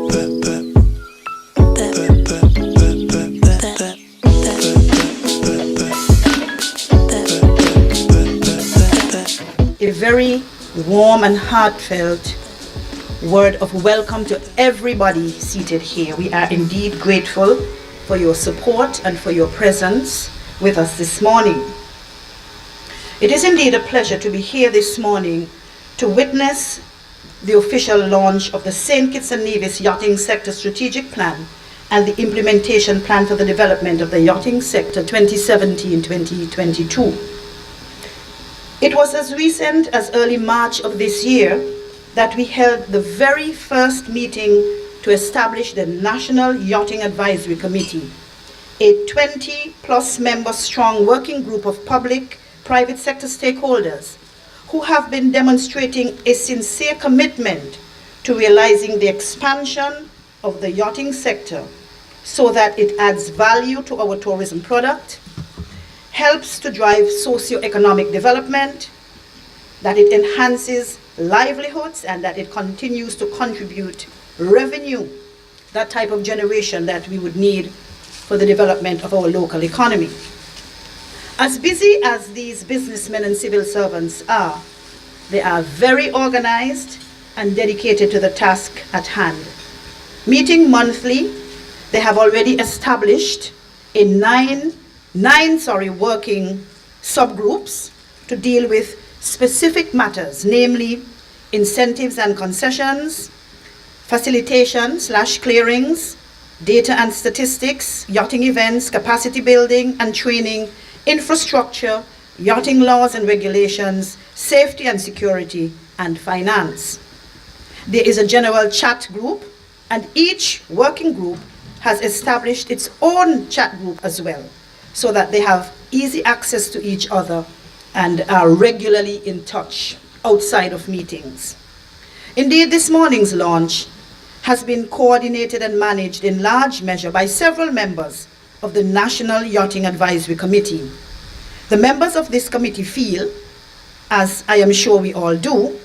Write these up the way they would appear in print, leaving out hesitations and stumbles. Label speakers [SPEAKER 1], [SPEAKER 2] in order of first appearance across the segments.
[SPEAKER 1] A very warm and heartfelt word of welcome to everybody seated here. We are indeed grateful for your support and for your presence with us this morning. It is indeed a pleasure to be here this morning to witness the official launch of the St. Kitts and Nevis Yachting Sector Strategic Plan and the implementation plan for the development of the yachting sector 2017-2022. It was as recent as early March of this year that we held the very first meeting to establish the National Yachting Advisory Committee, a 20+ member strong working group of public, private sector stakeholders who have been demonstrating a sincere commitment to realizing the expansion of the yachting sector so that it adds value to our tourism product, helps to drive socio-economic development, that it enhances livelihoods, and that it continues to contribute revenue, that type of generation that we would need for the development of our local economy. As busy as these businessmen and civil servants are, they are very organized and dedicated to the task at hand. Meeting monthly, they have already established a nine working subgroups to deal with specific matters, namely incentives and concessions, facilitation/clearings, data and statistics, yachting events, capacity building and training, infrastructure, yachting laws and regulations, safety and security, and finance. There is a general chat group, and each working group has established its own chat group as well, so that they have easy access to each other and are regularly in touch outside of meetings. Indeed, this morning's launch has been coordinated and managed in large measure by several members of the National Yachting Advisory Committee. The members of this committee feel, as I am sure we all do,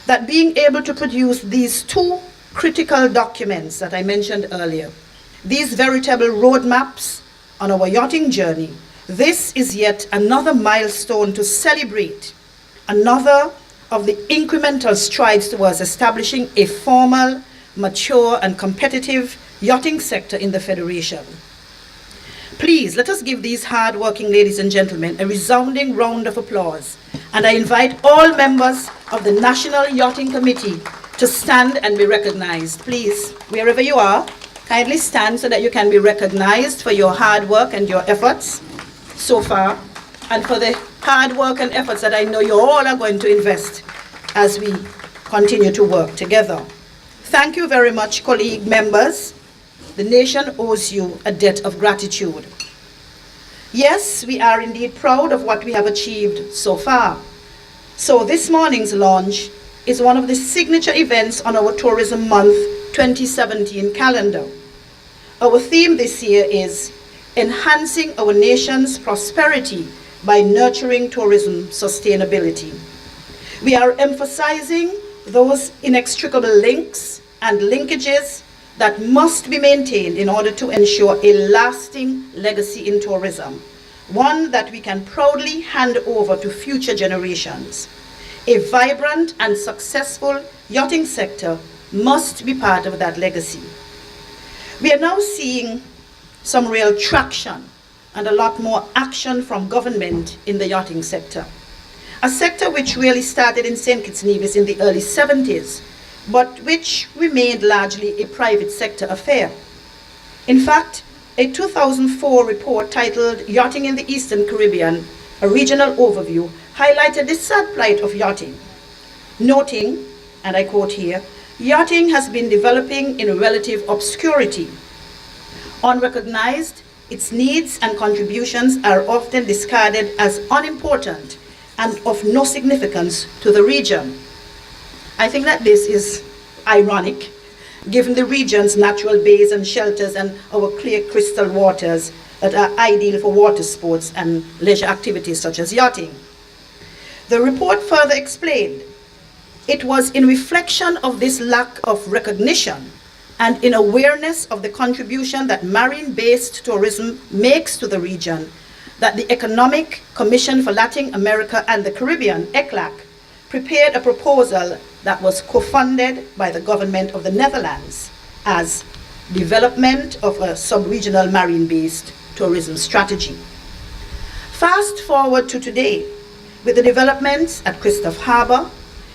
[SPEAKER 1] that being able to produce these two critical documents that I mentioned earlier, these veritable roadmaps on our yachting journey, this is yet another milestone to celebrate, another of the incremental strides towards establishing a formal, mature, and competitive yachting sector in the Federation. Please, let us give these hard-working ladies and gentlemen a resounding round of applause, and I invite all members of the National Yachting Committee to stand and be recognized. Please, wherever you are, kindly stand so that you can be recognized for your hard work and your efforts so far, and for the hard work and efforts that I know you all are going to invest as we continue to work together. Thank you very much, colleague members. The nation owes you a debt of gratitude. Yes, we are indeed proud of what we have achieved so far. So this morning's launch is one of the signature events on our Tourism Month 2017 calendar. Our theme this year is enhancing our nation's prosperity by nurturing tourism sustainability. We are emphasizing those inextricable links and linkages that must be maintained in order to ensure a lasting legacy in tourism, one that we can proudly hand over to future generations. A vibrant and successful yachting sector must be part of that legacy. We are now seeing some real traction and a lot more action from government in the yachting sector. A sector which really started in St. Kitts and Nevis in the early 70s, but which remained largely a private sector affair. In fact, a 2004 report titled Yachting in the Eastern Caribbean, a regional overview, highlighted the sad plight of yachting, noting, and I quote here, "Yachting has been developing in relative obscurity. Unrecognized, its needs and contributions are often discarded as unimportant and of no significance to the region." I think that this is ironic, given the region's natural bays and shelters and our clear crystal waters that are ideal for water sports and leisure activities such as yachting. The report further explained, it was in reflection of this lack of recognition and in awareness of the contribution that marine-based tourism makes to the region, that the Economic Commission for Latin America and the Caribbean, ECLAC, prepared a proposal that was co-funded by the government of the Netherlands as development of a sub-regional marine-based tourism strategy. Fast forward to today, with the developments at Christophe Harbour,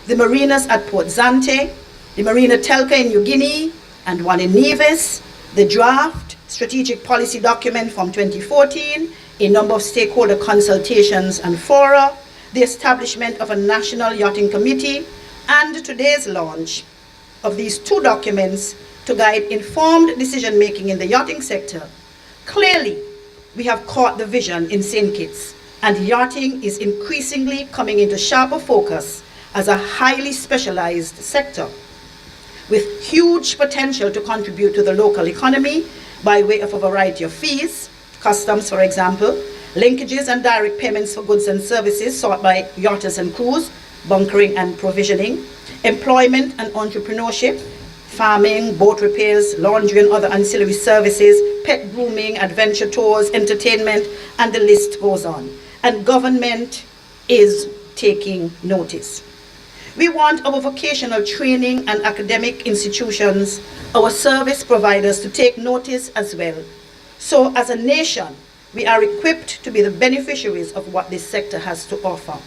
[SPEAKER 1] the marinas at Port Zante, the Marina Telka in New Guinea, and one in Nevis, the draft strategic policy document from 2014, a number of stakeholder consultations and fora, the establishment of a national yachting committee, and today's launch of these two documents to guide informed decision-making in the yachting sector. Clearly, we have caught the vision in St. Kitts, and yachting is increasingly coming into sharper focus as a highly specialized sector with huge potential to contribute to the local economy by way of a variety of fees, customs, for example, linkages and direct payments for goods and services sought by yachters and crews, bunkering and provisioning, employment and entrepreneurship, farming, boat repairs, laundry and other ancillary services, pet grooming, adventure tours, entertainment, and the list goes on. And government is taking notice. We want our vocational training and academic institutions, our service providers to take notice as well. So as a nation, we are equipped to be the beneficiaries of what this sector has to offer.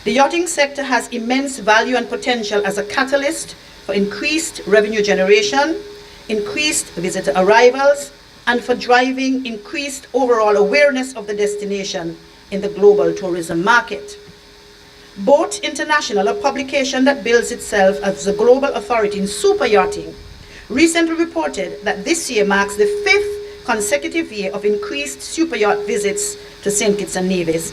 [SPEAKER 1] The yachting sector has immense value and potential as a catalyst for increased revenue generation, increased visitor arrivals, and for driving increased overall awareness of the destination in the global tourism market. Boat International, a publication that bills itself as the global authority in super yachting, recently reported that this year marks the 5th consecutive year of increased super yacht visits to St. Kitts and Nevis,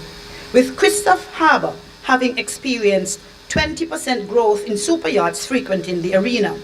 [SPEAKER 1] with Christophe Harbour having experienced 20% growth in super yachts frequenting the arena.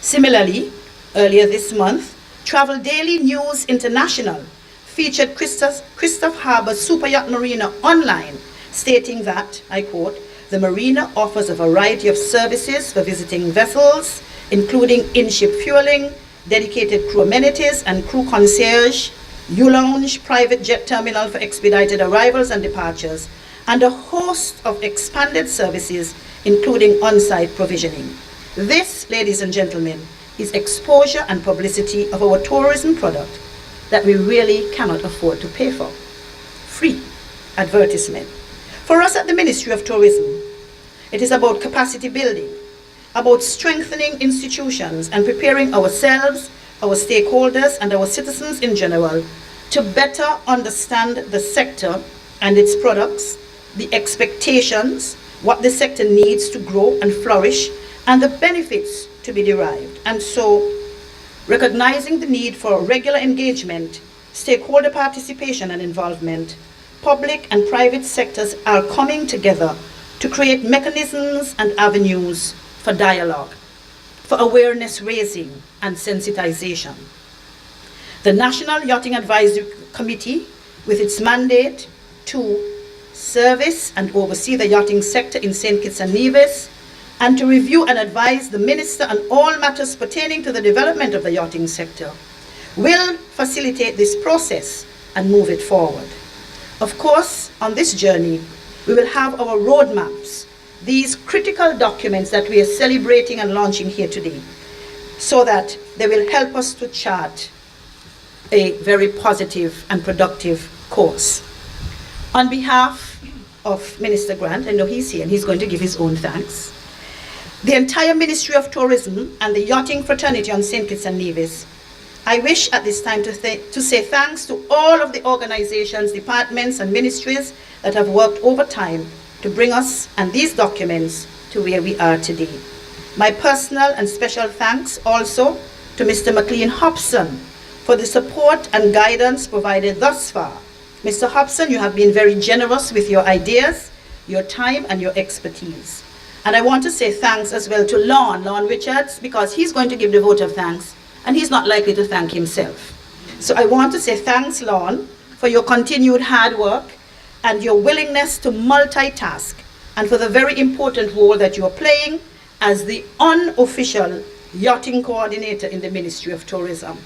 [SPEAKER 1] Similarly, earlier this month, Travel Daily News International featured Christophe Harbour Super Yacht Marina online, stating that, I quote, "The marina offers a variety of services for visiting vessels, including in-ship fueling, dedicated crew amenities and crew concierge, U-lounge, private jet terminal for expedited arrivals and departures, and a host of expanded services, including on-site provisioning." This, ladies and gentlemen, is exposure and publicity of our tourism product that we really cannot afford to pay for. Free advertisement. For us at the Ministry of Tourism, it is about capacity building, about strengthening institutions and preparing ourselves, our stakeholders, and our citizens in general to better understand the sector and its products, the expectations, what the sector needs to grow and flourish, and the benefits to be derived. And so, recognizing the need for regular engagement, stakeholder participation and involvement, public and private sectors are coming together to create mechanisms and avenues for dialogue, for awareness raising and sensitization. The National Yachting Advisory Committee, with its mandate to service and oversee the yachting sector in St. Kitts and Nevis, and to review and advise the Minister on all matters pertaining to the development of the yachting sector, will facilitate this process and move it forward. Of course, on this journey, we will have our roadmaps, these critical documents that we are celebrating and launching here today, so that they will help us to chart a very positive and productive course. On behalf of Minister Grant, I know he's here and he's going to give his own thanks, the entire Ministry of Tourism and the yachting fraternity on St. Kitts and Nevis, I wish at this time to say thanks to all of the organizations, departments, and ministries that have worked overtime to bring us and these documents to where we are today. My personal and special thanks also to Mr. McLean Hobson for the support and guidance provided thus far. Mr. Hobson, you have been very generous with your ideas, your time, and your expertise. And I want to say thanks as well to Lon Richards, because he's going to give the vote of thanks, and he's not likely to thank himself. So I want to say thanks, Lon, for your continued hard work and your willingness to multitask, and for the very important role that you're playing as the unofficial Yachting Coordinator in the Ministry of Tourism.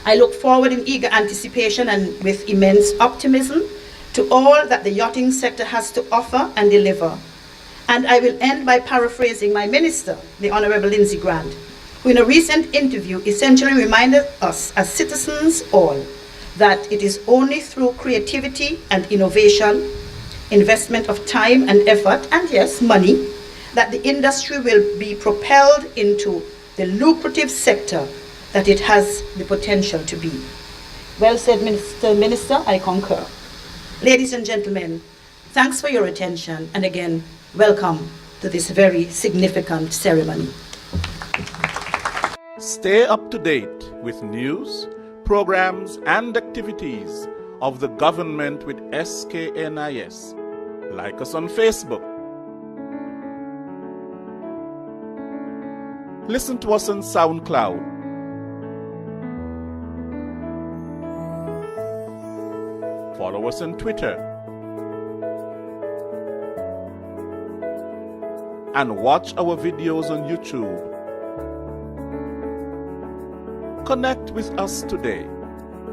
[SPEAKER 1] I look forward in eager anticipation and with immense optimism to all that the yachting sector has to offer and deliver. And I will end by paraphrasing my minister, the Honorable Lindsay Grant, who in a recent interview essentially reminded us as citizens all that it is only through creativity and innovation, investment of time and effort, and yes, money, that the industry will be propelled into the lucrative sector that it has the potential to be. Well said, Mr. Minister, I concur. Ladies and gentlemen, thanks for your attention, and again, welcome to this very significant ceremony.
[SPEAKER 2] Stay up to date with news, programs, and activities of the government with SKNIS. Like us on Facebook. Listen to us on SoundCloud. Follow us on Twitter. And watch our videos on YouTube. Connect with us today.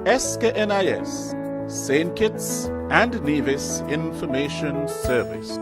[SPEAKER 2] SKNIS, St. Kitts and Nevis Information Service.